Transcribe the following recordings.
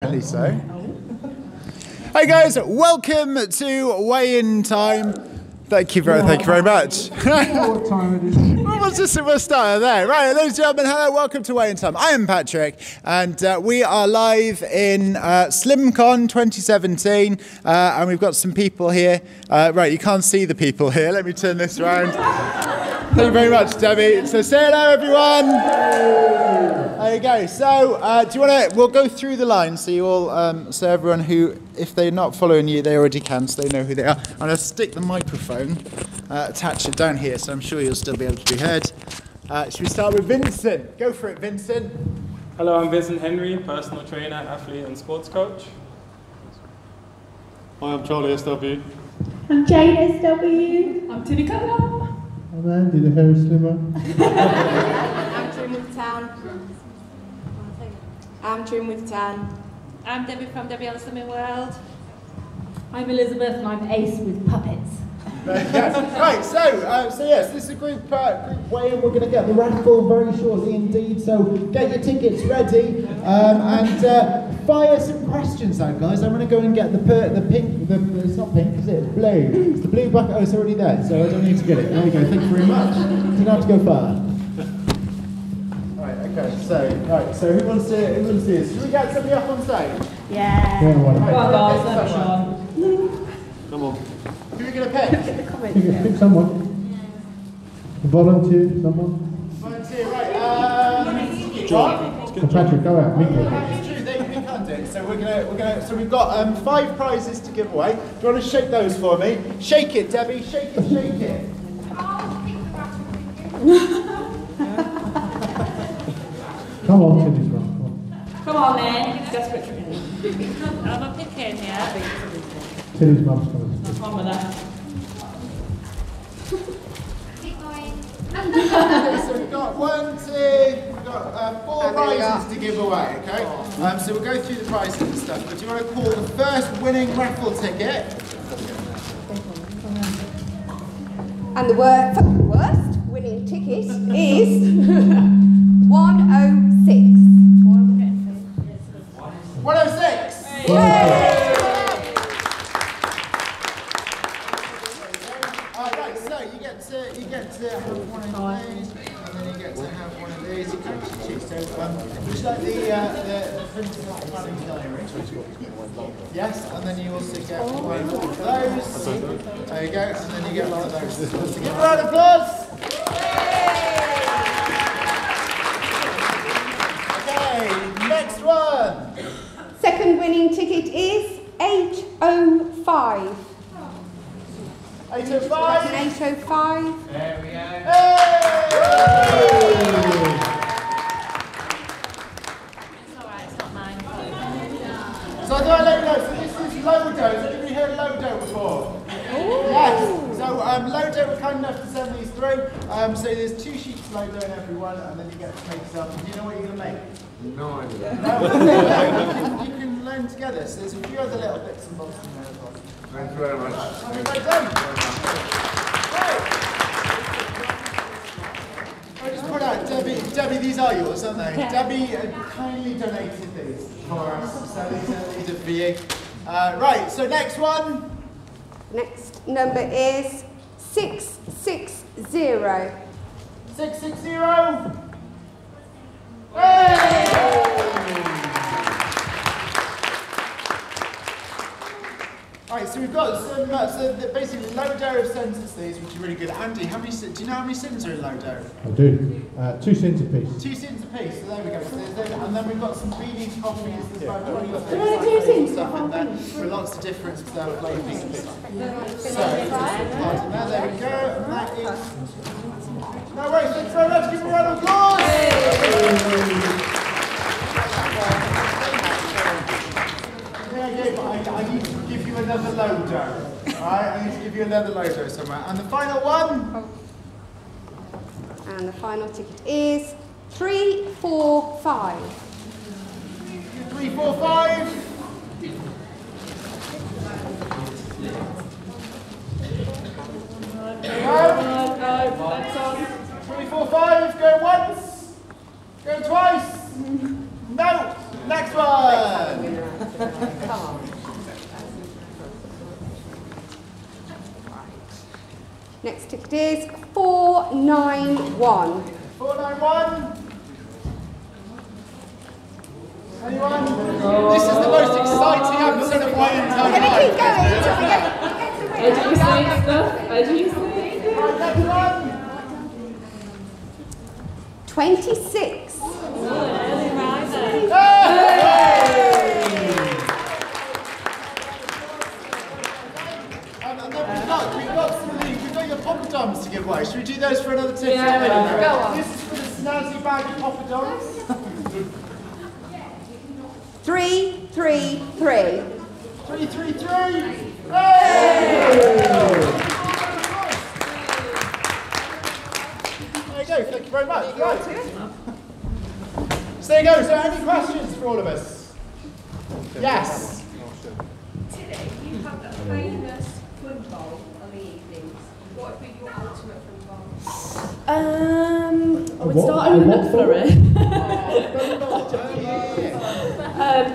So. Hey guys, welcome to weigh-in time. Thank you very much. What time it is? We'll start there. Right, ladies and gentlemen, hello, welcome to weigh-in time. I am Patrick, and we are live in SlimCon 2017, and we've got some people here. Right, you can't see the people here. Let me turn this around. Thank you very much, Debbie. So say hello, everyone. There you go. So, do you want to? We'll go through the lines so you all, so everyone who, if they're not following you, they already can, so they know who they are. I'm going to stick the microphone, attach it down here, so I'm sure you'll still be able to be heard. Should we start with Vincent? Go for it, Vincent. Hello, I'm Vincent Henry, personal trainer, athlete, and sports coach. Hi, I'm Charlie SW. I'm JaneSW. I'm Tilly Cutler. I'm Andy, the hair slimmer. I'm Trim with Town. I'm Trim with Town. I'm Debbie from Debbie on the Slimming World. I'm Elizabeth and I'm Ace with puppets. Yes. Right, so yes, this is a group weigh-in. We're going to get the raffle very shortly indeed, so get your tickets ready and fire some questions out, guys. I'm going to go and get the pink, it's not pink, is it? It's blue. It's the blue bucket. Oh, it's already there, so I don't need to get it. There we go, thank you very much. Didn't have to go far. Right, okay, so who wants to do this? Should we get somebody up on stage? Yeah. Come on, guys, let Sean. Come on. Who are you going to pick? pick someone. Volunteer, someone. Volunteer, right. John? Patrick, go out. It's true, we can't do it. So so we've got 5 prizes to give away. Do you want to shake those for me? Shake it, Debbie. Shake it, shake it. Come on, Tilly's wrong. Come on then, desperate chicken. I'm a picking here. Tilly's mum's coming. What's wrong with that? So we've got 4 prizes to give away, okay? So we'll go through the prizes and stuff, but do you want to call the first winning raffle ticket? And the worst winning ticket is 106. 106! Right, so you get to have one of these, and then you get to have one of these. You can actually choose. So, would you like the printed planning diary? Yes, and then you also get one of those. There you go, and then you get one of those. So give a round of applause. Okay, next one. Second winning ticket is 805. 805. 805. There we go. Hey! It's alright, it's not mine. So I thought I'd let you know, so this is Lodo. Has anybody heard Lodo before? Yes. So Lodo were kind enough to send these through. So there's 2 sheets of Lodo in every one, and then you get to make yourself. Do you know what you're going to make? No idea. You can learn together. So there's a few other little bits and bobs in there as well. Thank you very much. Right done. Right. I just put out, Debbie, these are yours, aren't they? Yeah. Debbie kindly donated these for us, so these are for you. Right, so next one. Next number is 660. 660. Hey! Alright, so we've got some, basically Lodo have sent us these, which are really good. Andy, do you know how many sins are in Lodo? I do. 2 cents a piece. 2 sins a piece, so there we go. So and then we've got some BD coffees, there's about 20 stuff in there, for lots of different flavours. So, there we go, and that is... No worries, thanks very much, give me a round of applause! I need to give you another Lodo. Alright, I need to give you another Lodo somewhere. And the final one? And the final ticket is 345. 345. Go. 345. Go once. Go twice. No. Next one. Next ticket is 491. 491. Anyone? This is the most exciting episode of Way in Time. We're going to keep going until we get How do you say stuff? How do you say? Next one. 26. And then we've got your poppadoms to give away. Should we do those for another ticket? Yeah, go on. This is for the snazzy bag of poppadoms. 333. 333. Hey! There you go. Thank you very much. Right. So there you go. So any questions for all of us? Yes. Tilly, you have that famous fun bowl on the evenings. What would be your ultimate fun bowl? I would start with a McFlurry.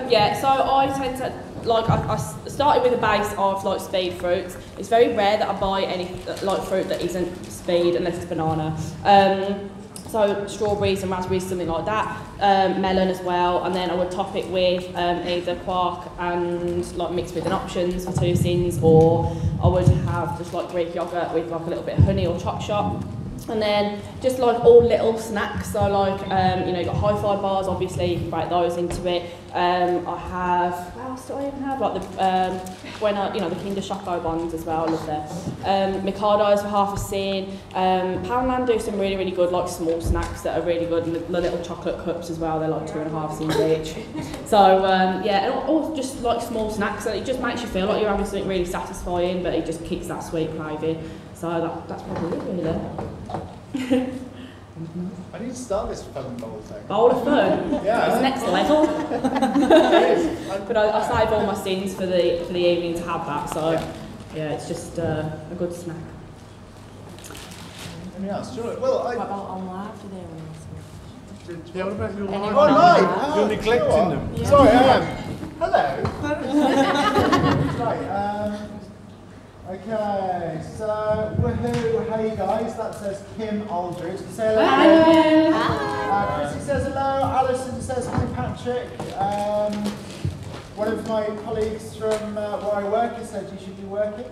Yeah, so I tend to, like, I started with a base of, like, speed fruits. It's very rare that I buy any, like, fruit that isn't speed unless it's banana. So strawberries and raspberries, something like that. Melon as well, and then I would top it with either quark and, like, mixed with an options for 2 sins, or I would have just, like, Greek yogurt with, like, a little bit of honey or chop shop. And then just like all little snacks, so like, you know, you've got hi-fi bars, obviously, you can break those into it. I have, what else do I even have? Like the, you know, the Kinder Choco ones as well, I love them. Micados for half a sin. Poundland do some really, really good, like, small snacks that are really good, and the little chocolate cups as well, they're like 2.5 cents each. So, yeah, and all just like small snacks, so it just makes you feel like you're having something really satisfying, but it just keeps that sweet craving. So that's probably it, really. I need to start this fun bowl thing. Bowl of fun. Yeah. It's next level. It is. But I save all my sins for the evening to have that. So yeah, it's just a good snack. Anything else? Sure. Well, What about on live today when Yeah, what about your Anyone? live? Oh, live. You're neglecting them. Yeah. Sorry, I am. Hello. Right. Okay. So, woohoo! Hey guys, that says Kim Aldridge. Say hello. Chrissy says hello. Alison says hi, Patrick. One of my colleagues from where I work has said you should be working.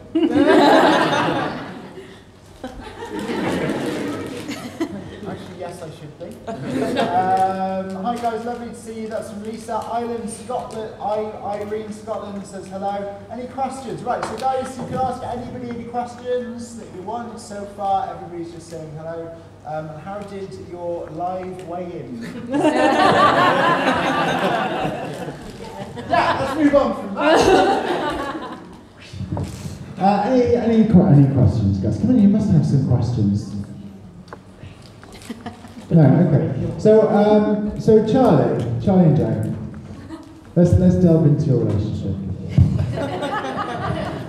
Actually, yes, I should be. Hi guys, lovely to see you. That's from Lisa. Island Scotland. Irene Scotland says hello. Any questions? Right, so guys, you can ask anybody any questions that you want. So far, everybody's just saying hello. And how did your live weigh-in? Yeah, let's move on from that. Any questions, guys? Come on, you must have some questions. No, okay. So Charlie and Jane, let's delve into your relationship.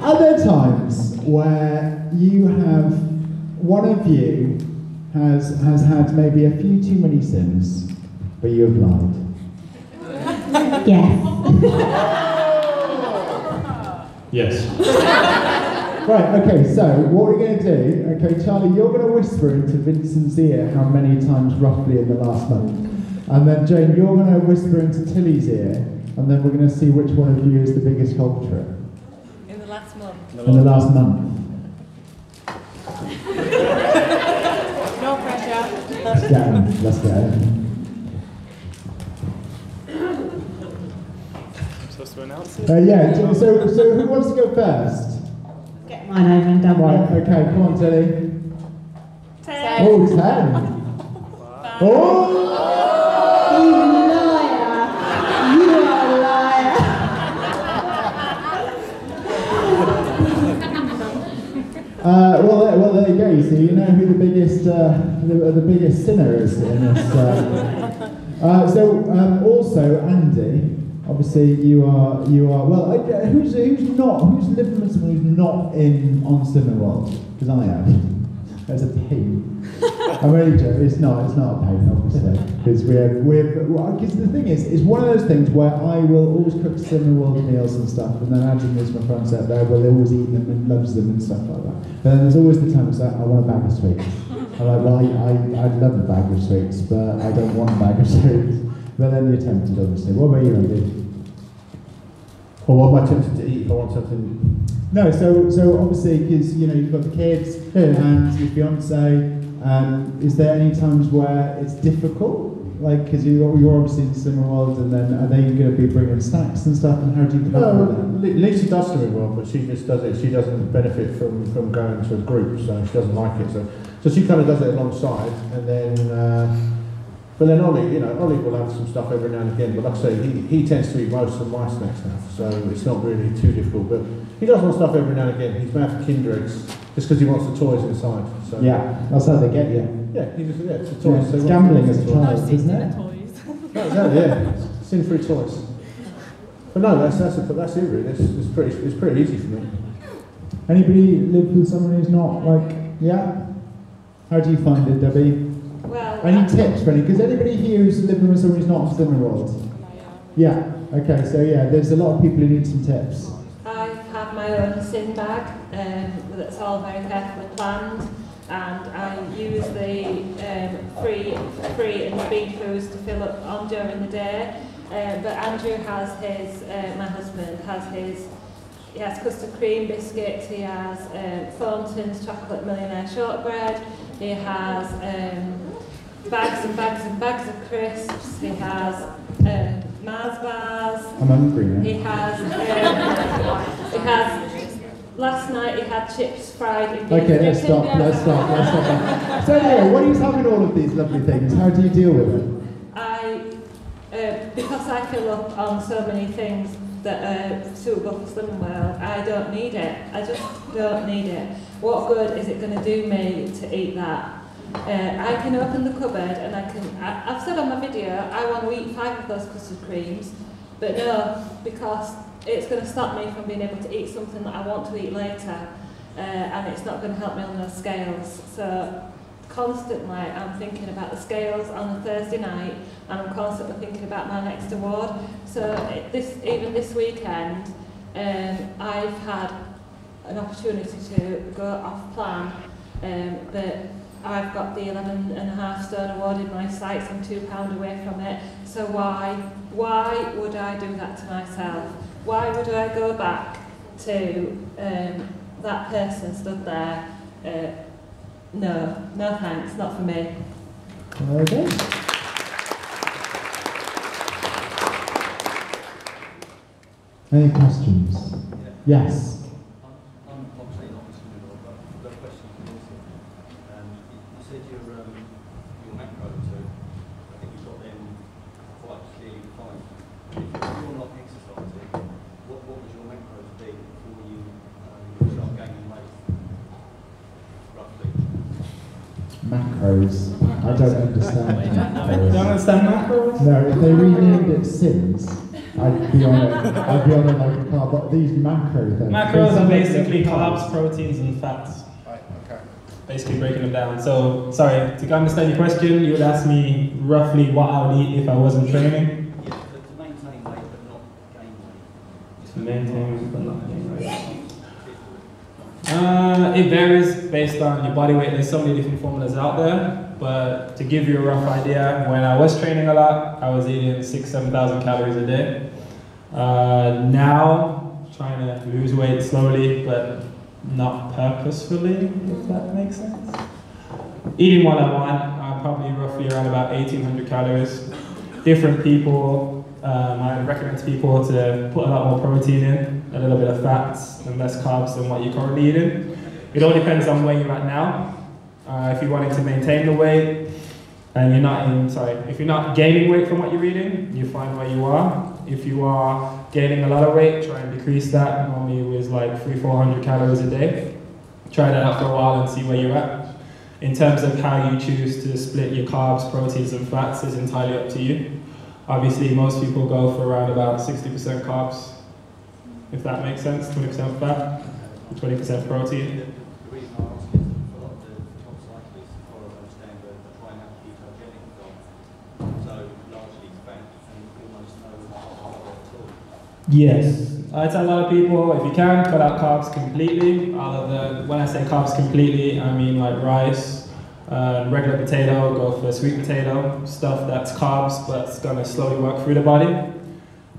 Are there times where you have, one of you has had maybe a few too many sins, but you have lied? Yes. Yes. Right, okay, so what we're going to do, okay, Charlie, you're going to whisper into Vincent's ear how many times roughly in the last month. And then Jane, you're going to whisper into Tilly's ear, and then we're going to see which one of you is the biggest culprit. In the last month. In the last month. No pressure. Let's get it. Let's get it. I'm supposed to announce it? Yeah, so who wants to go first? Get mine over and done Right, with. okay, come on, Tilly. 10. Oh, 10. Oh! You liar! You are a liar! Well, there you go. So you know who the biggest sinner is in this. Also, Andy. Obviously, you are. Well, who's living with someone who's not in on Slimmer World? Because I am. There's a P. I'm only joking. It's not a pain, obviously, because because the thing is, it's one of those things where I will always cook Slimming World meals and stuff, and then Adam, as my friend said, there will always eat them and loves them and stuff like that. But then there's always the time it's like, I want a bag of sweets. I'm like, well, I'd love a bag of sweets, but I don't want a bag of sweets. But then you're tempted, obviously. What about you, Andy? Or what am I tempted to eat if I want something? No, so obviously, because you've got the kids and your fiance. Is there any times where it's difficult? Like, because you're obviously in Slimming World, and then are they going to be bringing snacks and stuff? And how do you cope with that? Lisa does Slimming World, but she just does it. She doesn't benefit from going to a group, so she doesn't like it. So she kind of does it alongside, and then. But then Ollie will have some stuff every now and again. But like I say, he tends to eat most of my snacks now, so it's not really too difficult. But he does want stuff every now and again. He's mad for Kinder eggs just because he wants the toys inside. So. Yeah, that's how they get you. Yeah, it's the toys. Yeah, it's gambling as a child, isn't it? Toys. No, exactly, yeah. Sin-free toys. But no, that's it really. It's pretty easy for me. Anybody live with someone who's not like, yeah? How do you find it, Debbie? Well, Any tips for any? Because anybody here who's living with someone who's not in Slimming World? Yeah. Okay. So yeah, there's a lot of people who need some tips. I have my own sin bag that's all very carefully planned, and I use the free and speed foods to fill up on during the day. But Andrew has his, my husband has his. He has custard cream biscuits. He has Thornton's chocolate millionaire shortbread. He has bags and bags and bags of crisps. He has Mars bars. I'm hungry now. He has. Last night he had chips fried in beef. Okay, let's stop. So anyway, when he's having all of these lovely things, how do you deal with it? Because I fill up on so many things that are suitable for Slimming World, I don't need it. I just don't need it. What good is it going to do me to eat that? I can open the cupboard and I've said on my video, I want to eat 5 of those custard creams, but no, because it's going to stop me from being able to eat something that I want to eat later, and it's not going to help me on those scales. So constantly I'm thinking about the scales on a Thursday night, and I'm constantly thinking about my next award. So even this weekend, I've had an opportunity to go off plan, but I've got the 11.5 stone award in my sights. I'm £2 away from it. So why would I do that to myself? Why would I go back to that person stood there? No thanks, not for me. Okay. Any questions? Yes. I'm obviously not listening at all, but I've got a question for you. You said your macros, so I think you've got them quite clearly defined. If you're not exercising, what would your macros be before you start gaining weight, roughly? Macros. I don't understand macros. You don't understand macros? No, if they renamed it sins, I'd be on it like a carb. But these macro things. Macros are basically carbs, proteins, and fats. Right, okay. Basically breaking them down. So, sorry, to understand your question, you would ask me roughly what I would eat if I wasn't training? Yeah, to maintain weight but not gain weight. To maintain but not gain weight. It varies based on your body weight. There's so many different formulas out there, but to give you a rough idea, when I was training a lot, I was eating 6,000–7,000 calories a day. Now, trying to lose weight slowly, but not purposefully, if that makes sense. Eating what I want, I'm probably roughly around about 1,800 calories. Different people, I recommend to people to put a lot more protein in, a little bit of fats and less carbs than what you're currently eating. It all depends on where you're at now. If you're wanting to maintain the weight and if you're not gaining weight from what you're eating, you're fine where you are. If you are gaining a lot of weight, try and decrease that. Normally it was like 300–400 calories a day. Try that out for a while and see where you're at. In terms of how you choose to split your carbs, proteins and fats is entirely up to you. Obviously most people go for around about 60% carbs, if that makes sense, 20% fat, 20% protein. The reason I ask is for a lot of the top cyclists follow those standard Yes. I tell a lot of people, if you can, cut out carbs completely. When I say carbs completely, I mean like rice, regular potato, go for sweet potato, stuff that's carbs but it's going to slowly work through the body.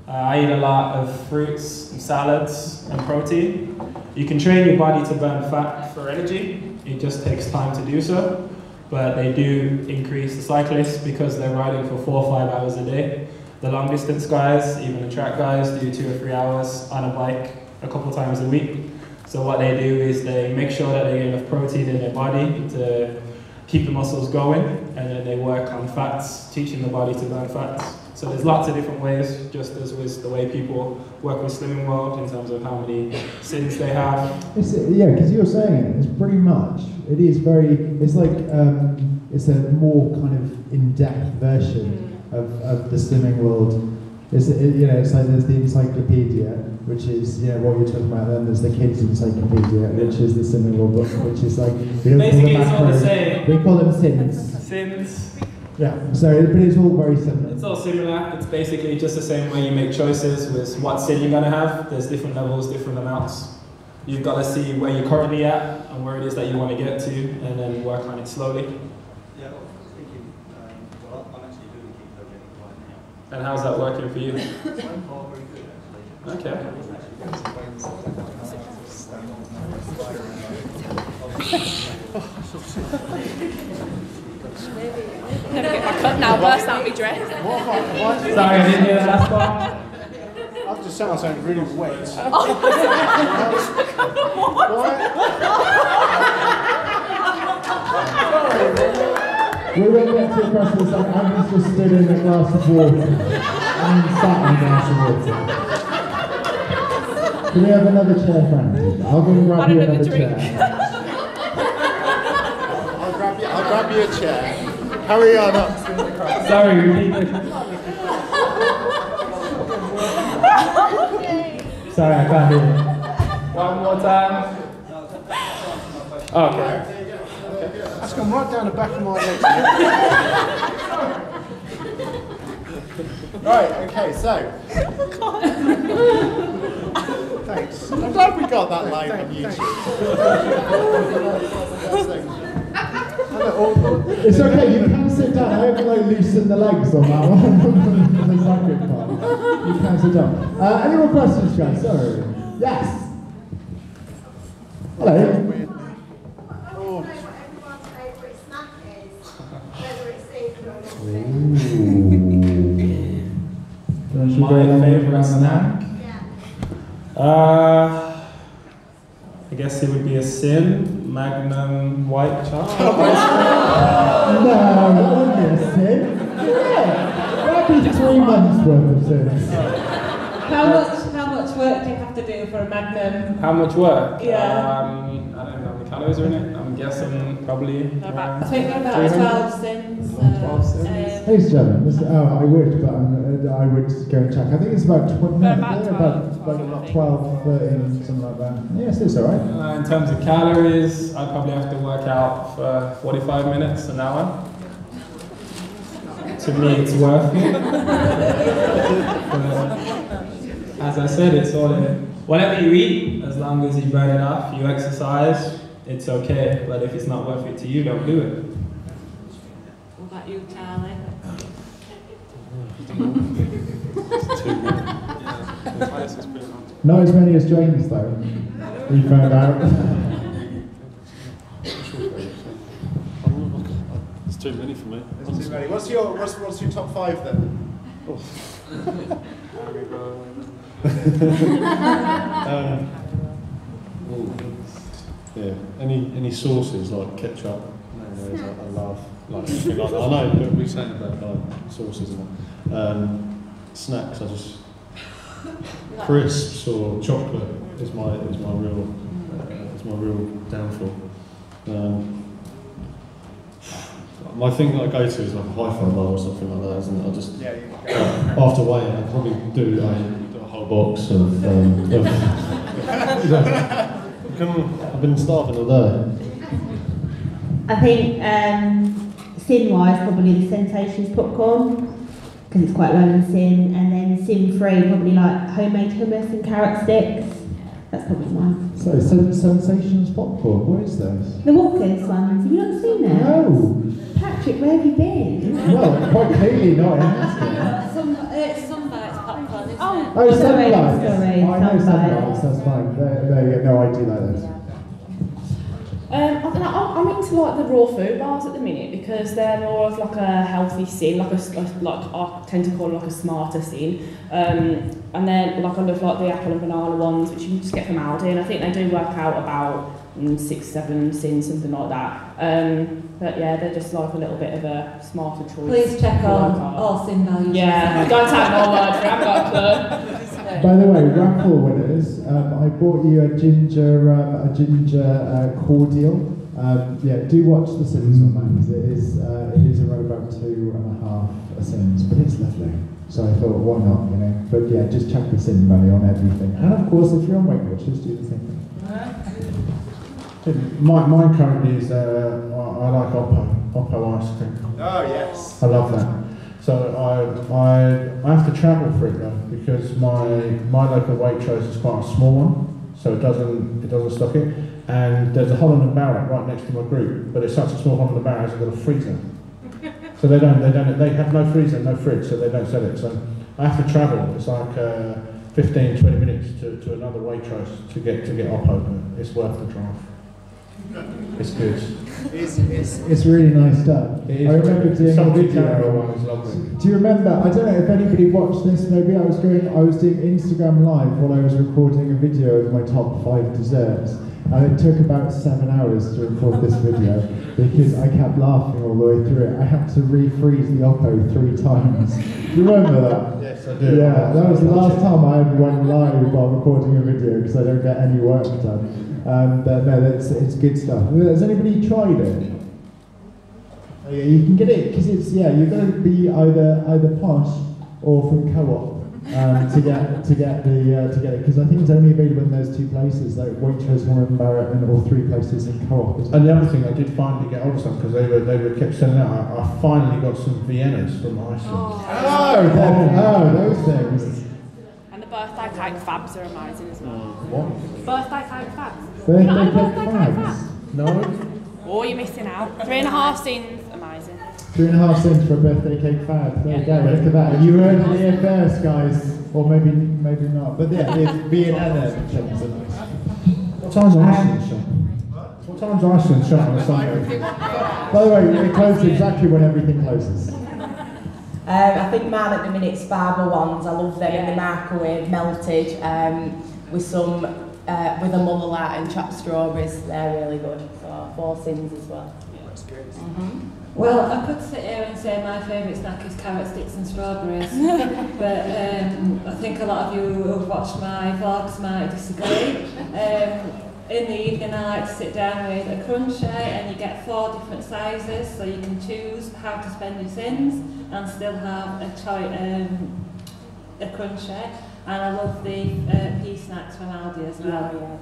I eat a lot of fruits and salads and protein. You can train your body to burn fat for energy. It just takes time to do so. But they do increase the cyclists because they're riding for 4 or 5 hours a day. The long distance guys, even the track guys, do 2 or 3 hours on a bike a couple times a week. So what they do is they make sure that they get enough protein in their body to keep the muscles going, and then they work on fats, teaching the body to burn fats. So there's lots of different ways, just as with the way people work with Slimming World in terms of how many sins they have. Yeah, because you're saying it's pretty much, it is very, it's like, it's a more kind of in-depth version of the Slimming World. It's like there's the encyclopedia, which is what you're talking about. Then there's the kids' encyclopedia, which is the Slimming World book, which is like basically it's all the same. We call them sins. Sins. Yeah. So, but it's all very similar. It's all similar. It's basically just the same way you make choices with what sin you're gonna have. There's different levels, different amounts. You've got to see where you're currently at and where it is that you want to get to, and then work on it slowly. Yeah, I was thinking, well, I'm actually doing ketogenic right now. And how's that working for you? So far, very good actually. Okay. Never get my cut now, burst out my dress. Sorry, I didn't hear the last part. I've just sounded something really wet. We won't get to the question. Like, Agnes just stood in a glass of water and sat in a glass of water. Do we have another chair, friend? I'll go and grab you another chair. I'll grab you a chair. Carry on up. Sorry, repeat. Sorry, I can't hear you. One more time. Oh, okay. That's gone right down the back of my legs. Right, okay, so. Thanks. I'm glad we got that live on YouTube. It's okay, you can sit down. I hope you loosen the legs on that one. The second part. You can sit down. Any more questions, guys? Sorry. Yes. Hello. My favourite snack? I guess it would be a sin, Magnum white chocolate. No, that wouldn't be a sin. Yeah, that'd be 3 months worth of sins. How much work do you have to do for a Magnum? How much work? Yeah. I don't know how many calories are in it. I'm guessing probably. I think they're about 12 sins. 12 sins. Hey, Stephen. I would, but I would go and check. I think it's about 12, about 12, 13, something like that. Yes, it's all right. In terms of calories, I'd probably have to work out for 45 minutes, an hour. To me, it's worth it. As I said, it's all in. Whatever you eat, as long as you burn it off, you exercise, it's okay. But if it's not worth it to you, don't do it. What about you, Charlie? Not as many as James, though. We found out. It's too many for me. It's too many. What's your top 5 then? Yeah, any sauces like ketchup, mayonnaise, I love. Like anything like that. I know, but we saying about like sauces and that. Snacks, I just crisps or chocolate is my real downfall. My thing that I go to is like a hi-fi bar or something like that, isn't it? I just after weighing, I'll probably do a whole box of I've been starving all day. I think sin-wise, probably the Sensations popcorn, because it's quite low in sin. And then sin free, probably like homemade hummus and carrot sticks. That's probably one. So, Sensations popcorn, what is this? The Walkers ones, have you not seen them? No! Patrick, where have you been? Well, quite clearly not in Aston. Sunbites popcorn, isn't it? Oh, Sunbites! Sorry, I know Sunbites, that's fine. No, I do like those. I don't know, I'm into like the raw food bars at the minute because they're more of like a healthy sin, like I tend to call it like a smarter sin. And then like I love like the apple and banana ones, which you can just get from Aldi, and I think they do work out about 6-7 sins, something like that. But yeah, they're just like a little bit of a smarter choice. Please check on all sin values. Yeah, don't take my word for it, I haven't got a clue. By the way, raffle winners, I bought you a ginger cordial. Yeah, do watch the Sins on that because it is around about 2.5 cents, but it's lovely. So I thought, why not, you know? But yeah, just chuck the Sin money on everything. And of course, if you're on Weight Watchers, do the same thing. Mine currently is, I like Oppo ice cream. Oh, yes. I love that. So I have to travel for it though, because my local Waitrose is quite a small one, so it doesn't stock it. And there's a Holland & Barrett right next to my group, but it's such a small Holland & Barrett, it's got a freezer. So they have no freezer, no fridge, so they don't sell it. So I have to travel. It's like 15-20 minutes to another Waitrose to get Oppo, but it's worth the drive. It's good. It's really nice stuff. I remember doing a video. One is lovely. Do you remember? I don't know if anybody watched this. Maybe I was doing Instagram Live while I was recording a video of my top 5 desserts, and it took about 7 hours to record this video because I kept laughing all the way through it. I had to refreeze the Oppo 3 times. Do you remember that? Yes, I do. Yeah, that was the last time I ever went live while recording a video because I don't get any work done. But no, it's good stuff. Has anybody tried it? Oh, yeah, you can get it because you're going to be either posh or from Co-op to get it because I think it's only available in those 2 places, like Waitrose, Holland & Barrett, and all 3 places in Co-op. And the other thing I did finally get hold of some because they were kept selling out. I finally got some Viennas from Iceland. Oh, those things. And the birthday cake fabs are amazing as well. What? Birthday cake fabs. Birthday cake fabs? No. Oh, you're missing out. 3.5 cents, amazing. 3.5 cents for a birthday cake fab. There you go, look at that. You heard it here first, guys. Or maybe not. But yeah, the Vienna things are nice. What time's Iceland shut? What time's Iceland shut on a Sunday? By the way, it closes exactly when everything closes. I think mine at the minute's Barber ones. I love them in the microwave, melted, with some with a mullet and chopped strawberries. They're really good. So 4 sins as well. That's good. Well, I could sit here and say my favourite snack is carrot sticks and strawberries, but I think a lot of you who have watched my vlogs might disagree. In the evening I like to sit down with a crunchy and you get 4 different sizes, so you can choose how to spend your sins and still have a crunchy. And I love the pea snacks from Aldi as well,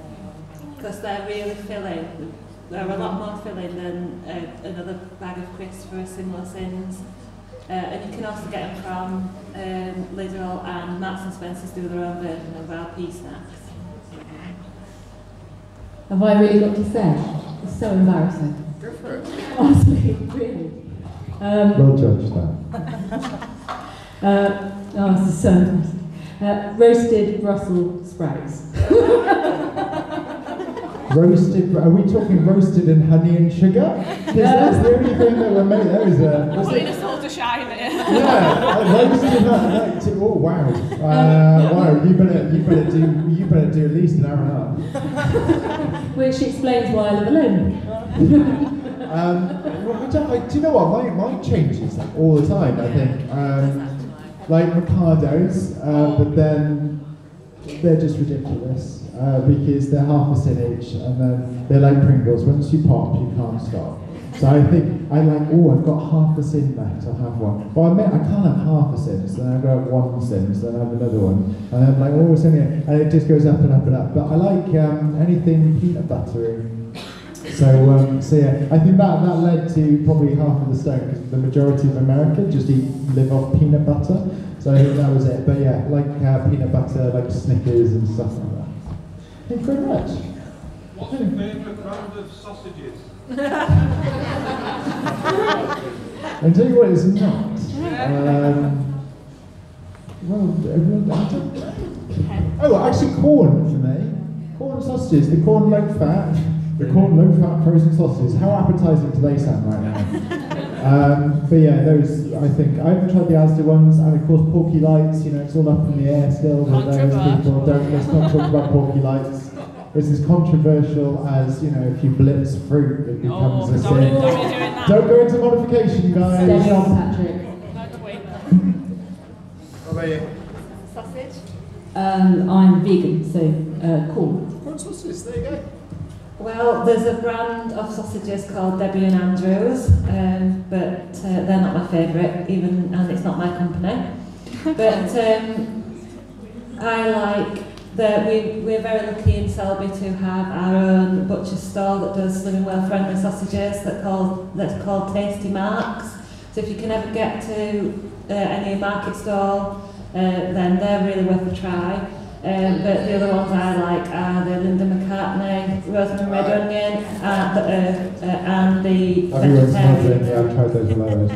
because they're really filling. They're a lot more filling than another bag of crisps for a similar sins. And you can also get them from Lidl, and Marks and Spencer's do their own version of our pea snacks. Have I really got to say? It's so embarrassing. Go for it. Honestly, really. Well judged, that. This is so embarrassing. Roasted Brussels sprouts. Roasted? Are we talking roasted in honey and sugar? Because that's the only thing that we're made. That is What in a sort of shine it. Yeah, roasted honey. Oh wow! Wow, you better do at least an hour and a half. Which explains why I live alone. Do you know what? Mine changes like all the time. I think. Like Mercados, but then they're just ridiculous because they're half a cent each, and then they're like Pringles. Once you pop, you can't stop. So I think I've got half a cent left. I'll have one. Well, I can't have half a cent. So then I've got 1 cent. So then I have another one, and I'm like, it's only, and it just goes up and up and up. But I like anything peanut buttery. So yeah, I think that led to probably half of the stone, because the majority of America just live off peanut butter. So I think that was it. But yeah, like peanut butter, like Snickers and stuff like that. Thank you very much. What's your favourite brand of sausages? I'll tell you what it's not. Oh, actually corn for me. Corn sausages, the corn low fat, frozen sausages. How appetising do they sound right now? But yeah, those, I think, I haven't tried the Asda ones, and of course Porky Lights, it's all up in the air still with those people. Let's not talk about Porky Lights. It's as controversial as, if you blitz fruit, it becomes a sin. Don't go into modification, guys. Steady on, Patrick. What about you? Sausage? I'm vegan, so corn. Corn sausages, there you go. Well, there's a brand of sausages called Debbie and Andrews, but they're not my favourite, and it's not my company. But I like we're very lucky in Selby to have our own butcher stall that does Slim and Well friendly sausages that's called Tasty Marks. So if you can ever get to any market stall, then they're really worth a try. But the other ones I like are the Linda McCartney, Rosemary Red Onion, and the vegetarian. Yeah, I've tried those alone.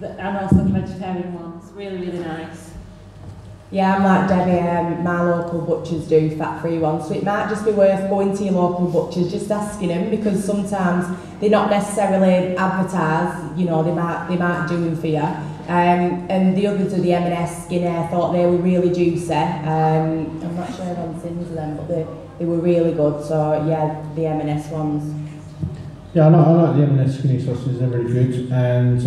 And also the vegetarian ones. Really, really nice. Yeah, I'm like Debbie, my local butchers do fat-free ones, so it might just be worth going to your local butchers, just asking them, because sometimes they're not necessarily advertised, they might do them for you. And the others are the M&S Skinner, I thought they were really juicy. I'm not sure on sins of them, but they were really good, so yeah, the M&S ones. Yeah, I like the M&S skinny sausages, they're really good, and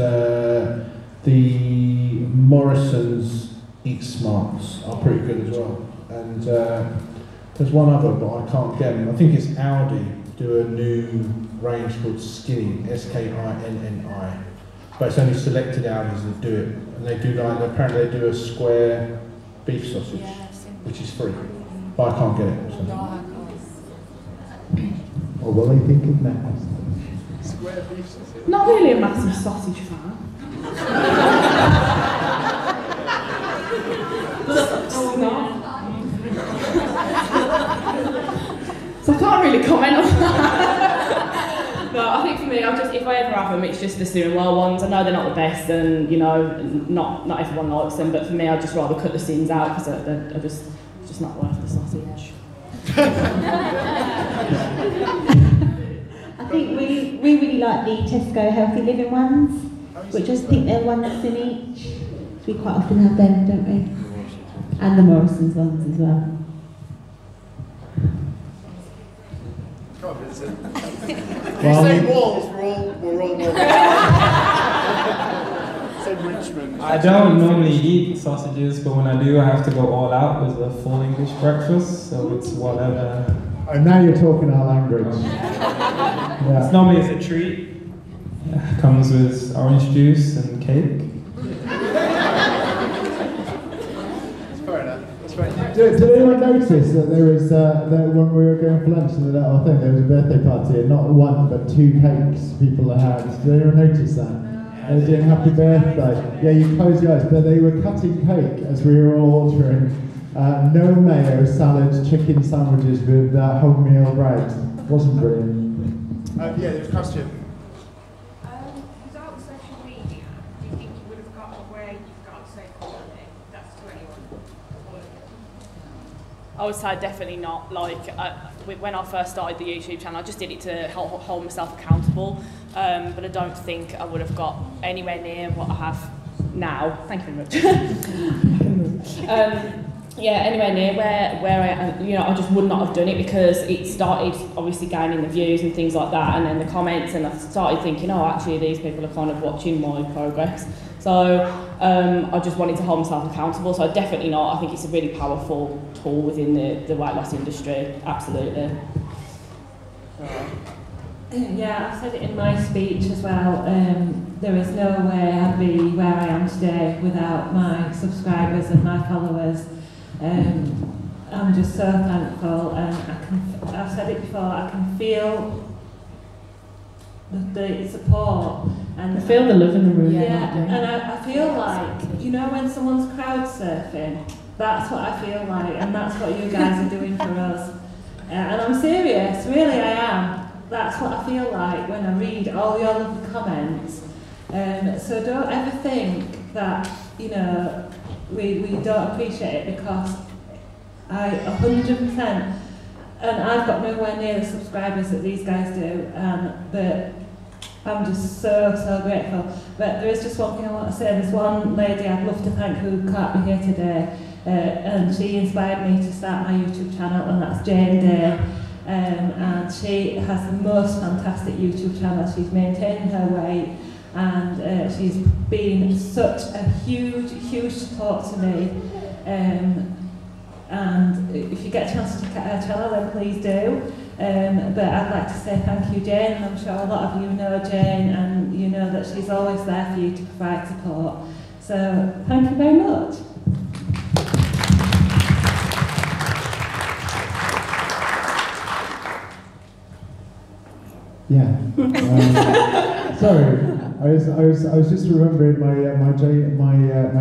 the Morrison's Eat Smarts are pretty good as well. And there's one other, but I can't get them. I think it's Aldi do a new range called Skinny, S-K-I-N-N-I. But it's only selected Aldis that do it. And they do apparently they do a square beef sausage, which is free. But I can't get it. So. What will they think of next? Square beef sausage? Not really a massive sausage fan. So I can't really comment on that. No, I think for me, if I ever have them, it's just the Slim and Well ones. I know they're not the best, and not everyone likes them. But for me, I'd just rather cut the sins out because they're just not worth the sausage. I think we really like the Tesco Healthy Living ones, which I think they're one that's in each. We quite often have them, don't we? And the Morrison's ones as well. You say walls, we're all walls. Say Richmond. I don't normally eat sausages, but when I do, I have to go all out with a full English breakfast, so it's whatever. And now you're talking our language. Yeah. It's normally a treat. Comes with orange juice and cake. Did anyone notice that there was, when we were going for lunch and that whole thing, there was a birthday party and not one but 2 cakes people had. Did anyone notice that? They were doing happy birthday. Yeah, you close your eyes, but they were cutting cake as we were all ordering. No mayo, salad, chicken sandwiches with wholemeal bread. Wasn't brilliant. Yeah, there's a question. Without social media, do you think you would have got where you've got so quickly? That's to anyone. I would say definitely not. When I first started the YouTube channel, I just did it to hold myself accountable. But I don't think I would have got anywhere near what I have now. Thank you very much. Anywhere near where I just would not have done it, because it started obviously gaining the views and things like that, and then the comments, and I started thinking, actually these people are kind of watching my progress. So I just wanted to hold myself accountable. So definitely not. I think it's a really powerful tool within the weight loss industry. Absolutely. Yeah, I've said it in my speech as well. There is no way I'd be where I am today without my subscribers and my followers. I'm just so thankful, and I've said it before, I can feel the support. And I feel the love in the room. Yeah, and I feel like, you know, when someone's crowd surfing, that's what I feel like, and that's what you guys are doing for us. And I'm serious, really I am. That's what I feel like when I read all your lovely comments. So don't ever think that, you know, we don't appreciate it, because I 100%, and I've got nowhere near the subscribers that these guys do, but I'm just so grateful. But there is just one thing I want to say. There's one lady I'd love to thank who can't be here today, and she inspired me to start my YouTube channel, and that's JaneSW. And she has the most fantastic YouTube channel. She's maintained her weight, and she's been such a huge support to me. And if you get a chance to check out her channel, then please do. But I'd like to say thank you, Jane, and I'm sure a lot of you know Jane, and you know that she's always there for you to provide support. So thank you very much. Yeah. Sorry, I was just remembering my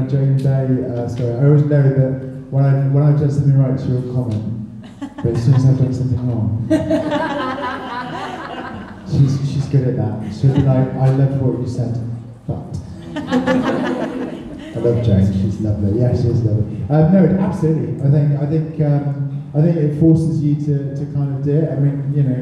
Jane Day story. I always know that when I've done something right, she'll comment, but as soon as I've done something wrong, she's good at that. She'll be like, I loved what you said, but I love Jane. She's lovely. Yeah, she is lovely. No, absolutely. I think it forces you to kind of do it. I mean, you know,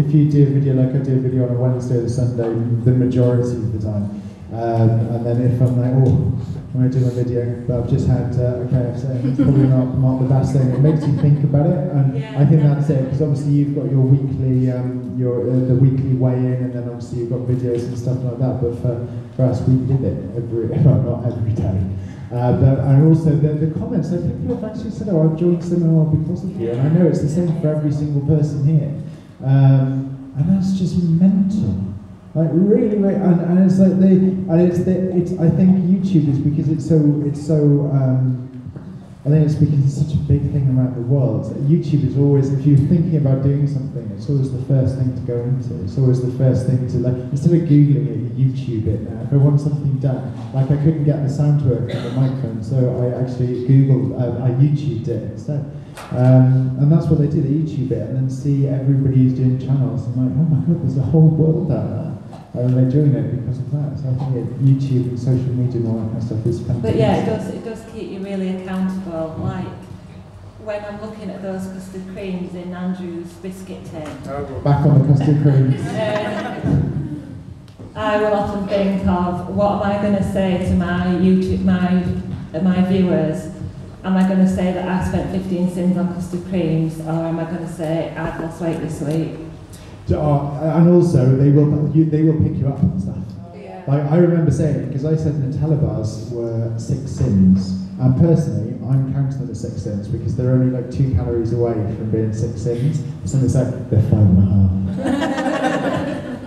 if you do a video like I do a video on a Wednesday or a Sunday, the majority of the time, and then if I'm like, oh, I'm going to do my video, but I've just had a KFC, it's probably not the best thing. It makes you think about it, and I think that's it, because obviously you've got your weekly, the weekly weigh-in, and then obviously you've got videos and stuff like that. But for us, we did it not every day. And also the comments, I think people have actually said, oh, I've joined SlimCon because of you, and I know it's the same for every single person here, and that's just mental. Like really, and it's like I think YouTube is because it's so. I think it's because it's such a big thing around the world. YouTube is always, if you're thinking about doing something, it's always the first thing to go into. It's always the first thing to, like, instead of Googling it, you YouTube it now. If I want something done, like I couldn't get the sound to work on the microphone, so I actually Googled, I YouTubed it instead. And that's what they do, they YouTube it and then see everybody who's doing channels. I'm like, oh my god, there's a whole world out there. And they're doing it because of that. So I think YouTube and social media and all that kind of stuff is fantastic. But yeah, it does keep you really accountable. Like when I'm looking at those custard creams in Andrew's biscuit tin. Back on the custard creams. I will often think of, what am I going to say to my YouTube, my viewers? Am I going to say that I spent 15 cents on custard creams, or am I going to say I've lost weight this week? And also, they will pick you up on stuff. Yeah. Like I remember saying, because I said Nutella bars were 6 sins, and personally, I'm counting them as 6 sins because they're only like 2 calories away from being 6 sins. Somebody said they're 5.5.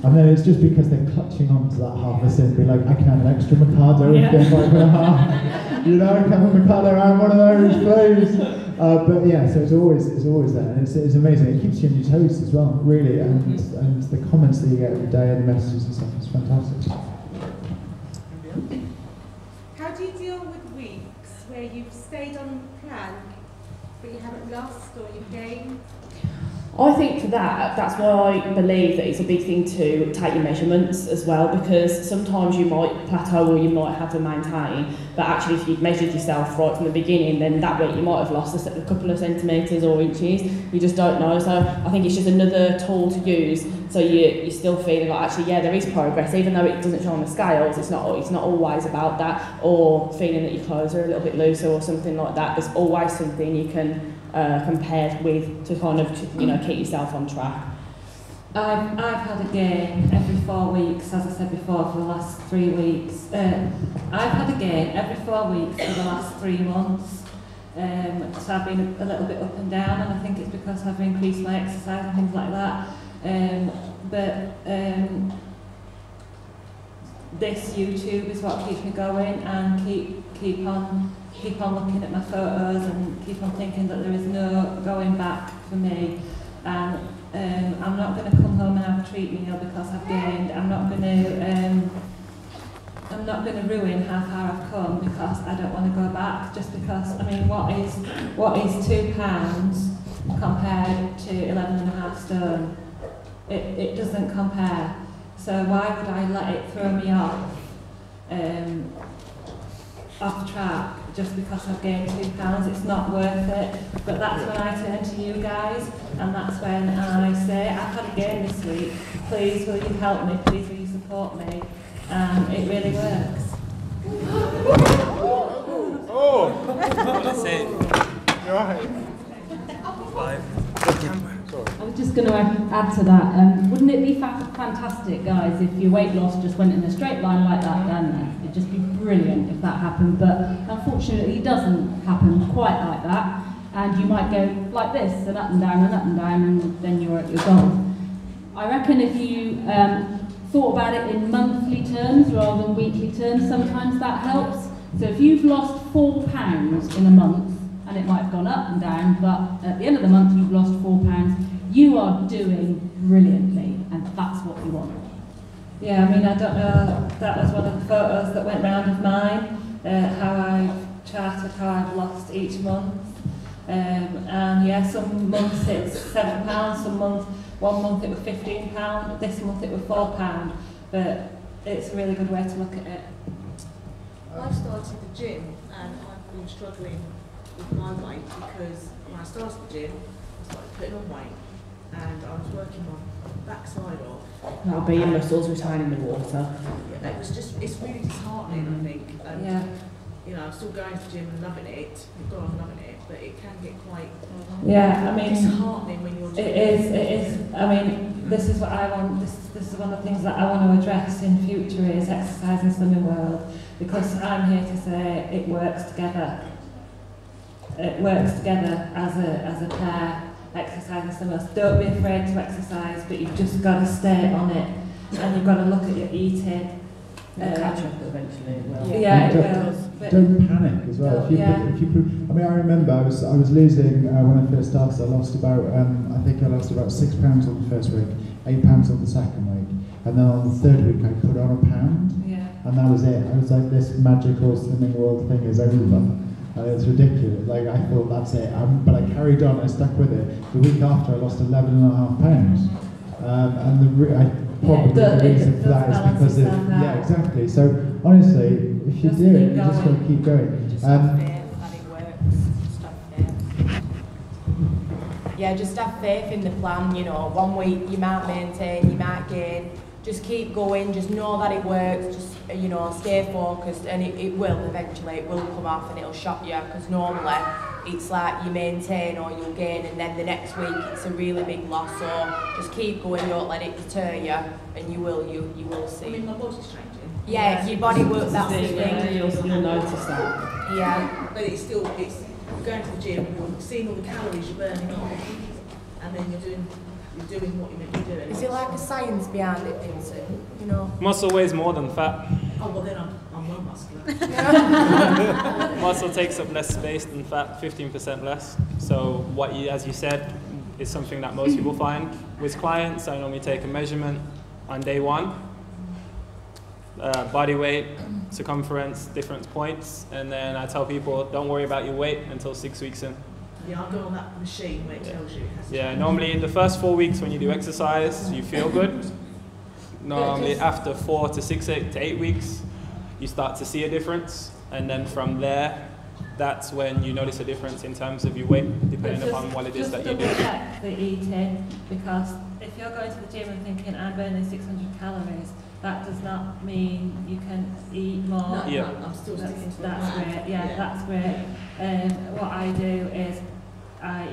And then it's just because they're clutching onto that half a sin, be like, I can have an extra Mikado if they're 5.5. You know, can I have a Mikado around one of those, please? But yeah, so it's always there, and it's amazing. It keeps you on your toes as well, really, and the comments that you get every day and the messages and stuff is fantastic. How do you deal with weeks where you've stayed on plan, but you haven't lost or you've gained? I think for that's why I believe that it's a big thing to take your measurements as well, because sometimes you might plateau or you might have to maintain, but actually if you've measured yourself right from the beginning, then that week you might have lost a couple of centimetres or inches, you just don't know. So I think it's just another tool to use, so you're still feeling like, actually, yeah, there is progress, even though it doesn't show on the scales. It's not always about that, or feeling that your clothes are a little bit looser or something like that. There's always something you can compared with to kind of, you know, keep yourself on track. I've had a gain every 4 weeks, as I said before, for the last 3 weeks. I've had a gain every 4 weeks for the last 3 months. So I've been a little bit up and down, and I think it's because I've increased my exercise and things like that. This YouTube is what keeps me going, and keep on looking at my photos and keep on thinking that there is no going back for me. And I'm not going to come home and have a treat meal because I've gained. I'm not going to ruin how far I've come because I don't want to go back. Just because, I mean, what is £2 compared to 11.5 stone? It doesn't compare. So why would I let it throw me off track just because I've gained £2? It's not worth it. But that's when I turn to you guys, and that's when I say, I've had a gain this week. Please, will you help me? Please, will you support me? And it really works. Oh! That's it. You're right. 5. I was just going to add to that. Wouldn't it be fantastic, guys, if your weight loss just went in a straight line like that down there? It'd just be brilliant if that happened, but unfortunately it doesn't happen quite like that, and you might go like this, and up and down, and then you're at your goal. I reckon if you thought about it in monthly terms rather than weekly terms, sometimes that helps. So if you've lost £4 in a month, and it might have gone up and down, but at the end of the month you've lost £4, you are doing brilliantly, and that's what you want. Yeah, I mean, I don't know, that was one of the photos that went round of mine, how I've charted how I've lost each month. And yeah, some months it's £7, one month it was £15, this month it was £4, but it's a really good way to look at it. I've started the gym and I've been struggling with my weight because when I started the gym, I started putting on weight and I was working my backside off. That'll be your muscles retaining the water. Yeah, it's really disheartening, I think. And, you know, I'm still going to the gym and loving it. I'm loving it, but it can get quite disheartening when you're doing it. It is. I mean, this is what I want. This is one of the things that I want to address in future is exercise in slimming world, because I'm here to say it works together. It works together as a pair. Exercise and slimming. Don't be afraid to exercise, but you've just got to stay on it, and you've got to look at your eating. Catch up eventually as well. Yeah, it will. Don't panic as well. I mean, I remember I was losing when I first started. I lost about I think I lost about £6 on the first week, £8 on the second week, and then on the third week I put on £1. Yeah. And that was it. I was like, this magical slimming world thing is over. It's ridiculous. Like I thought that's it. But I carried on. I stuck with it. The week after, I lost 11.5 pounds. And the reason for that is because of exactly. So honestly, if you do it, you just got to keep going. Yeah, just have faith in the plan. You know, 1 week you might maintain, you might gain. Just keep going. Just know that it works. Just stay focused, and it will eventually. It will come off, and it'll shock you. Because normally it's like you maintain or you'll gain, and then the next week it's a really big loss. So just keep going. Don't let it deter you, and you will see. I mean, my body's changing. Yeah, if your body works, that's the thing. You'll notice that. Yeah. But it's going to the gym, you're seeing all the calories you're burning off, and then you're doing what you're meant to be doing. Is it like a science behind it, Vincent? You know. Muscle weighs more than fat. Oh well, then I'm well muscular. Muscle takes up less space than fat, 15% less. So as you said, is something that most people find. With clients, I normally take a measurement on day 1. Body weight, circumference, different points, and then I tell people don't worry about your weight until 6 weeks in. Yeah, I'll go on that machine where it tells you. Normally in the first 4 weeks when you do exercise, you feel good. Normally after 4 to 6 to 8 weeks, you start to see a difference, and then from there, that's when you notice a difference in terms of your weight, depending upon what it is that you do. Just double check the eating, because if you're going to the gym and thinking I'm burning 600 calories, that does not mean you can eat more. No, I'm still sticking to that's that. great. Yeah, that's great. What I do is I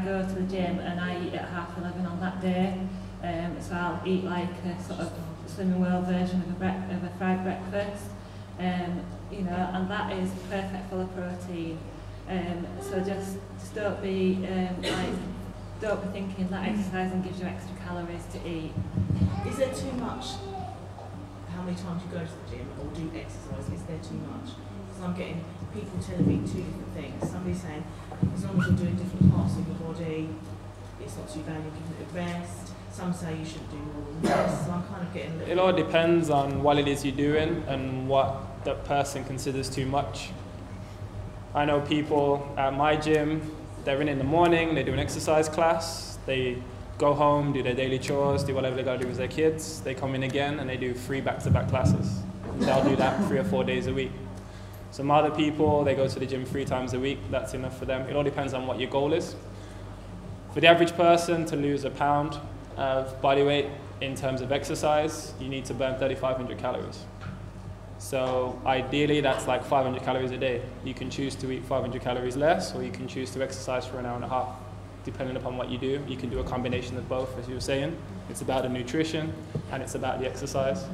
go to the gym and I eat at 11:30 on that day. So I'll eat like a sort of Slimming World version of a fried breakfast. And that is perfect full of protein. So just don't be don't be thinking that exercising gives you extra calories to eat. Is there too much? How many times you go to the gym or do exercise? Is there too much? Because I'm getting people telling me 2 different things. Somebody's saying as long as you're doing different parts of your body, it's not too bad, you're giving it a rest. Some say you shouldn't do more than this, so I'm kind of getting a little... It all depends on what it is you're doing and what that person considers too much. I know people at my gym, they're in the morning, they do an exercise class, they go home, do their daily chores, do whatever they got to do with their kids, they come in again and they do 3 back-to-back classes. They'll do that 3 or 4 days a week. Some other people, they go to the gym 3 times a week, that's enough for them. It all depends on what your goal is. For the average person to lose a pound of body weight in terms of exercise, you need to burn 3,500 calories. So ideally, that's like 500 calories a day. You can choose to eat 500 calories less, or you can choose to exercise for an hour and a half. Depending upon what you do, you can do a combination of both, as you were saying. It's about the nutrition, and it's about the exercise.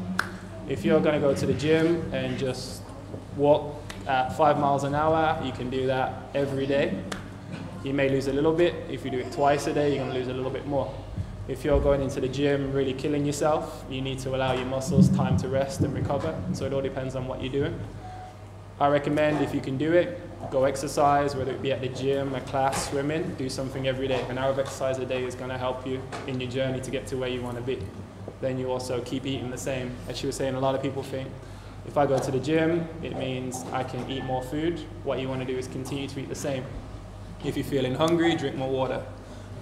If you're going to go to the gym and just walk at 5 miles an hour, you can do that every day. You may lose a little bit. If you do it twice a day, you're going to lose a little bit more. If you're going into the gym really killing yourself, you need to allow your muscles time to rest and recover. So it all depends on what you're doing. I recommend, if you can do it, go exercise, whether it be at the gym, a class, swimming, do something every day. An hour of exercise a day is going to help you in your journey to get to where you want to be. Then you also keep eating the same. As she was saying, a lot of people think, if I go to the gym, it means I can eat more food. What you want to do is continue to eat the same. If you're feeling hungry, drink more water.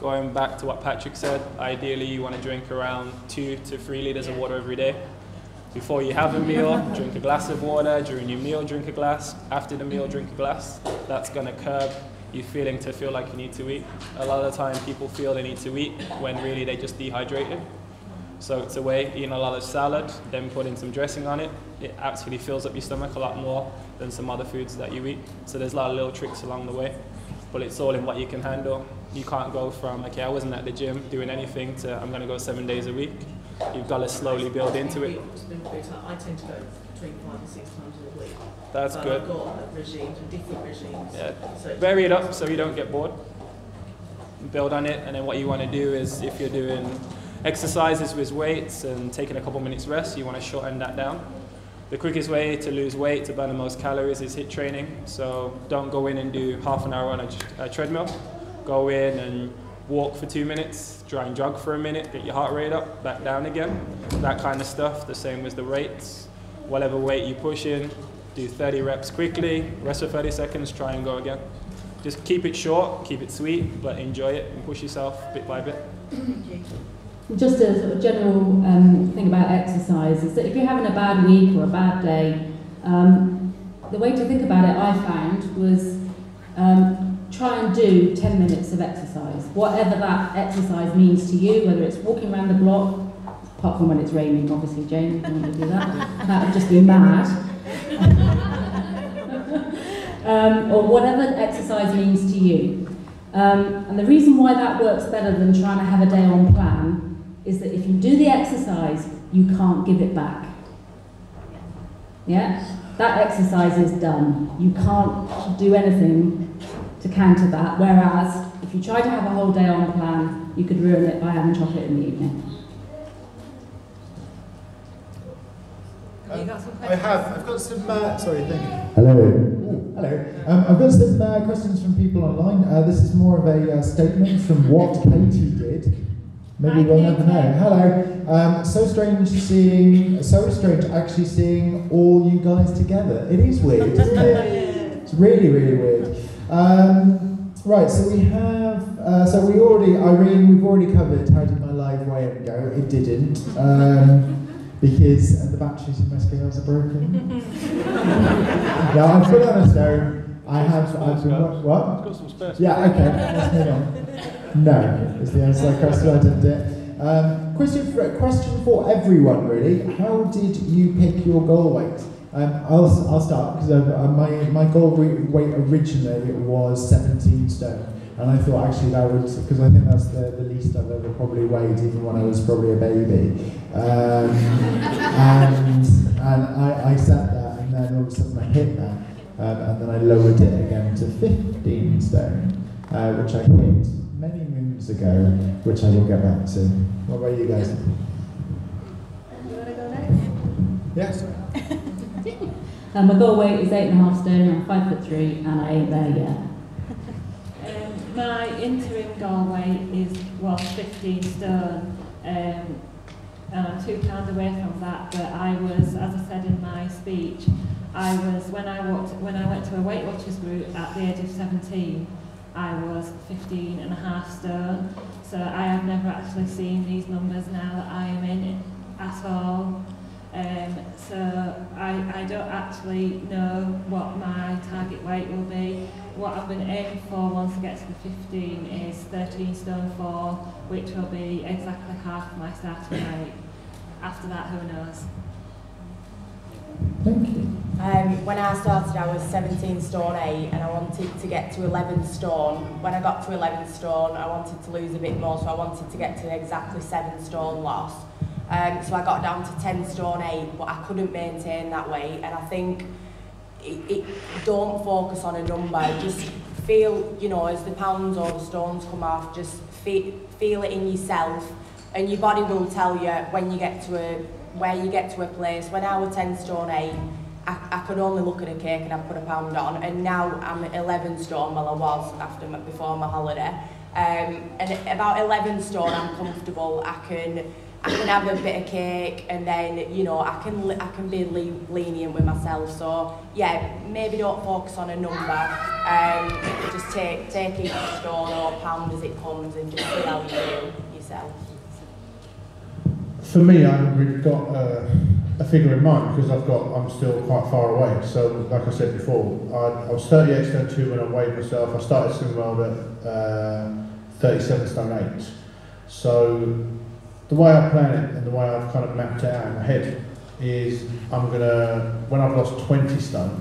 Going back to what Patrick said, ideally you want to drink around 2 to 3 litres of water every day. Before you have a meal, drink a glass of water. During your meal, drink a glass. After the meal, drink a glass. That's going to curb you feeling to feel like you need to eat. A lot of the time people feel they need to eat when really they just dehydrated. So it's a way, eating a lot of salad, then putting some dressing on it. It actually fills up your stomach a lot more than some other foods that you eat. So there's a lot of little tricks along the way, but it's all in what you can handle. You can't go from, okay, I wasn't at the gym doing anything, to I'm going to go 7 days a week. You've got to slowly build into it. I tend to go between 5 and 6 times a week. That's good. I've got regimes, different regimes. Yeah. So Vary it up so you don't get bored. Build on it, and then what you want to do is, if you're doing exercises with weights and taking a couple minutes rest, you want to shorten that down. The quickest way to lose weight, to burn the most calories, is HIIT training. So don't go in and do half an hour on a treadmill. Go in and walk for 2 minutes, try and jog for a minute, get your heart rate up, back down again. That kind of stuff, the same with the weights. Whatever weight you push in, do 30 reps quickly, rest for 30 seconds, try and go again. Just keep it short, keep it sweet, but enjoy it and push yourself bit by bit. Just a sort of general thing about exercise is that if you're having a bad week or a bad day, the way to think about it, I found, was try and do 10 minutes of exercise. Whatever that exercise means to you, whether it's walking around the block, apart from when it's raining, obviously, Jane, you don't want to do that. That would just be mad. Or whatever exercise means to you. And the reason why that works better than trying to have a day on plan is that if you do the exercise, you can't give it back. Yeah? That exercise is done. You can't do anything to counter that, whereas if you try to have a whole day on plan, you could ruin it by having chocolate in the evening. I have. I've got some. Sorry, thank you. Hello. Ooh, hello. I've got some questions from people online. This is more of a statement from what Katie did. Maybe we'll never know. Hello. So strange actually seeing all you guys together. It is weird, isn't it? It's really, really weird. Right, so we have, Irene, we've already covered how did my live wire go. It didn't, because the batteries in my scales are broken. Yeah, I'm full honest though. I've been, what? Got some spare. Yeah, okay, let's move on. No, is the answer to that question. I didn't do it. Question for everyone, really. How did you pick your goal weight? I'll start, because my goal weight originally was 17 stone. And I thought actually that would, because I think that's the least I've ever probably weighed, even when I was probably a baby. And I set that, and then all of a sudden I hit that. And then I lowered it again to 15 stone, which I hit many moons ago, which I will get back to. What about you guys? You want to go next? Yes. My goal weight is 8.5 stone, I'm 5'3", and I ain't there yet. my interim goal weight was 15 stone, and I'm 2 pounds away from that. But I was, as I said in my speech, when I went to a Weight Watchers group at the age of 17, I was 15.5 stone. So I have never actually seen these numbers now that I am in at all. So I don't actually know what my target weight will be. What I've been aiming for once I get to the 15 is 13 stone 4, which will be exactly half my starting weight. After that, who knows? Thank you. When I started, I was 17 stone 8, and I wanted to get to 11 stone. When I got to 11 stone, I wanted to lose a bit more, so I wanted to get to exactly 7 stone loss. So I got down to 10 stone 8, but I couldn't maintain that weight. And I think don't focus on a number. Just feel, you know, as the pounds or the stones come off, just feel it in yourself, and your body will tell you when you get to where you get to a place. When I was 10 stone 8, I could only look at a cake and I'd put a pound on, and now I'm 11 stone, well I was before my holiday. And about 11 stone I'm comfortable. I can have a bit of cake, and then, you know, I can be lenient with myself. So yeah, maybe don't focus on a number. Just take each stone or pound as it comes, and just see how you feel yourself. For me, I haven't really got a figure in mind because I'm still quite far away. So, like I said before, I was 38 stone 2 when I weighed myself. I started swimming world at 37 stone 8. So, the way I plan it and the way I've kind of mapped it out in my head is when I've lost 20 stone,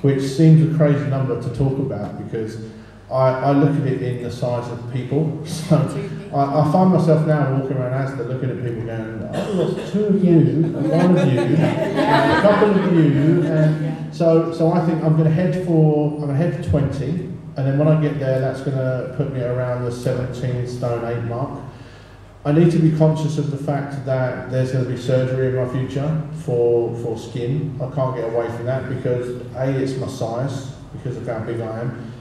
which seems a crazy number to talk about because I look at it in the size of people. So I find myself now walking around Asda looking at people going, I've lost 2 of you, and 1 of you, and a couple of you. And so I think I'm going to head for 20, and then when I get there, that's going to put me around the 17 stone 8 mark. I need to be conscious of the fact that there's going to be surgery in my future for skin. I can't get away from that because A, it's my size, because of how big I am,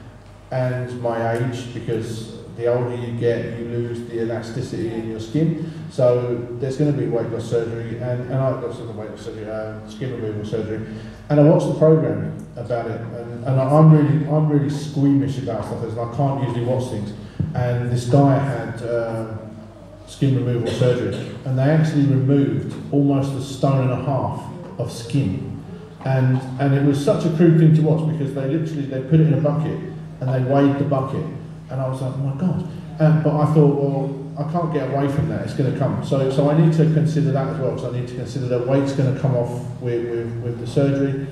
and my age, because the older you get, you lose the elasticity in your skin. So there's going to be weight loss surgery, and I've got some weight loss surgery, skin removal surgery, and I watched the program about it, and I'm really squeamish about stuff, and I can't usually watch things. And this guy had skin removal surgery, and they actually removed almost 1.5 stone of skin, and it was such a crude thing to watch because they put it in a bucket and they weighed the bucket, and I was like, oh my god. But I thought, well, I can't get away from that, it's going to come. So I need to consider that as well, because I need to consider that weight's going to come off with the surgery,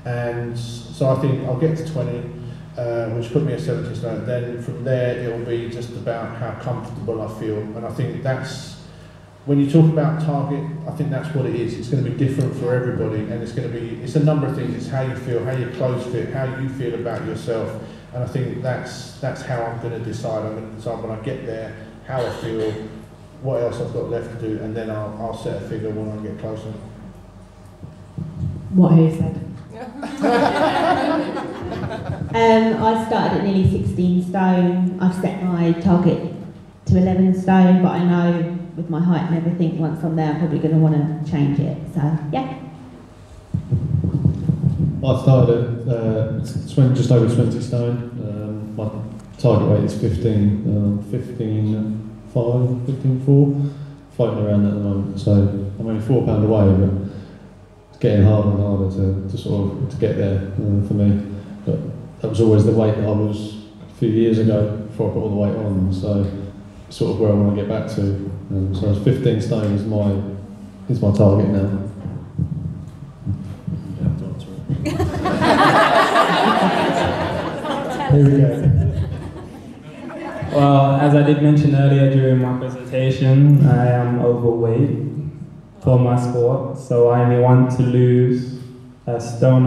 and so I think I'll get to 20, which put me at 70 stone. Then from there, it'll be just about how comfortable I feel, and I think that's, when you talk about target, I think that's what it is. It's going to be different for everybody, and it's a number of things. It's how you feel, how your clothes fit, how you feel about yourself. And I think that's how I'm going to decide. I'm going to decide when I get there, how I feel, what else I've got left to do, and then I'll set a figure when I get closer. What he said. I started at nearly 16 stone. I've set my target to 11 stone, but I know with my height and everything, once I'm there, I'm probably going to want to change it. So, yeah. I started at just over 20 stone. My target weight is 15, 15.4, floating around at the moment. So I'm only £4 away, but it's getting harder and harder to get there for me. But that was always the weight that I was a few years ago before I put all the weight on. So it's sort of where I want to get back to. So 15 stone is my target now. Here we go. Well, as I did mention earlier during my presentation, I am overweight for my sport, so I only want to lose 1.5 stone.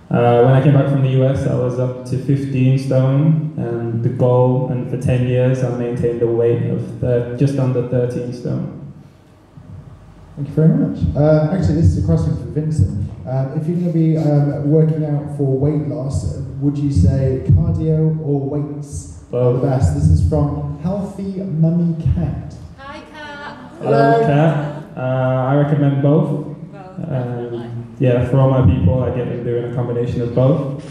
When I came back from the US, I was up to 15 stone, and the goal, and for 10 years, I maintained a weight of just under 13 stone. Thank you very much. Actually, this is a question for Vincent. If you're going to be working out for weight loss, would you say cardio or weights are the best? This is from Healthy Mummy Cat. Hi, Kat. Hello, Kat. I recommend both. Yeah, for all my people, I get them doing a combination of both.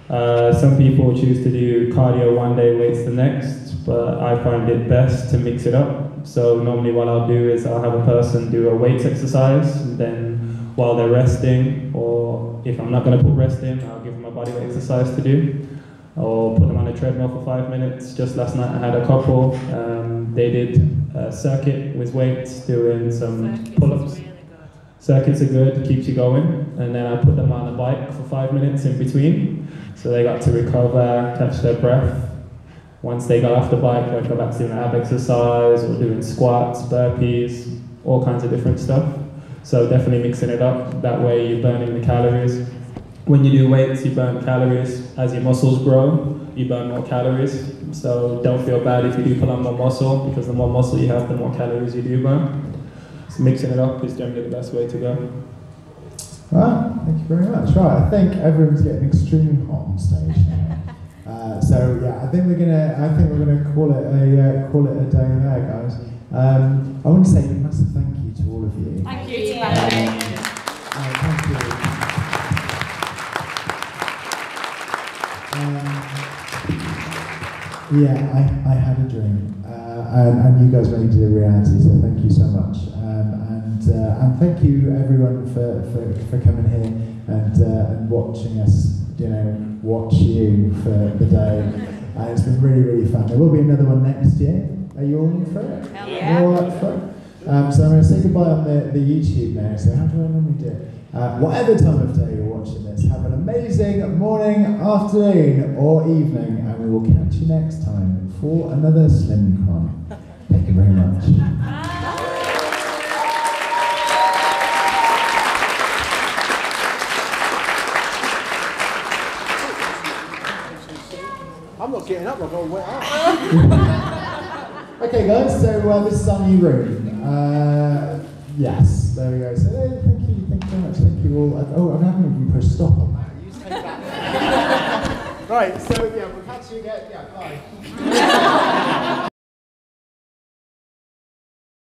Some people choose to do cardio one day, weights the next, but I find it best to mix it up. So normally what I'll do is I'll have a person do a weights exercise, and then while they're resting, or if I'm not going to put rest in, I'll give them a bodyweight exercise to do, or put them on a treadmill for 5 minutes. Just last night I had a couple, they did a circuit with weights, doing some pull-ups. Circuits are good, keeps you going, and then I put them on a bike for 5 minutes in between, so they got to recover, catch their breath. Once they got off the bike, I'd go back to doing ab exercise, or doing squats, burpees, all kinds of different stuff. So definitely mixing it up, that way you're burning the calories. When you do weights, you burn calories. As your muscles grow, you burn more calories. So don't feel bad if you do put on more muscle, because the more muscle you have, the more calories you do burn. So mixing it up is generally the best way to go. Right, thank you very much. Right, I think everyone's getting extremely hot on stage now. So yeah, I think we're gonna call it a day there, guys. I want to say a massive thank you to all of you. Thank you. Thank you. Yeah, I had a dream, and you guys made it a reality. So thank you so much, and thank you everyone for coming here and watching us. Watch you for the day. It's been really, really fun. There will be another one next year. Are you all for it? Yeah. You all up for it? So I'm going to say goodbye on the YouTube now. So how do I normally do it? Whatever time of day you're watching this, have an amazing morning, afternoon, or evening, and we will catch you next time for another SlimCon. Thank you very much. I'm not getting up, I've got to wait up. Okay guys, so this is our new room. Yes, there we go. So thank you very much, thank you all. I haven't even pushed stop on that. Right, so yeah, we'll catch you again. Yeah, bye.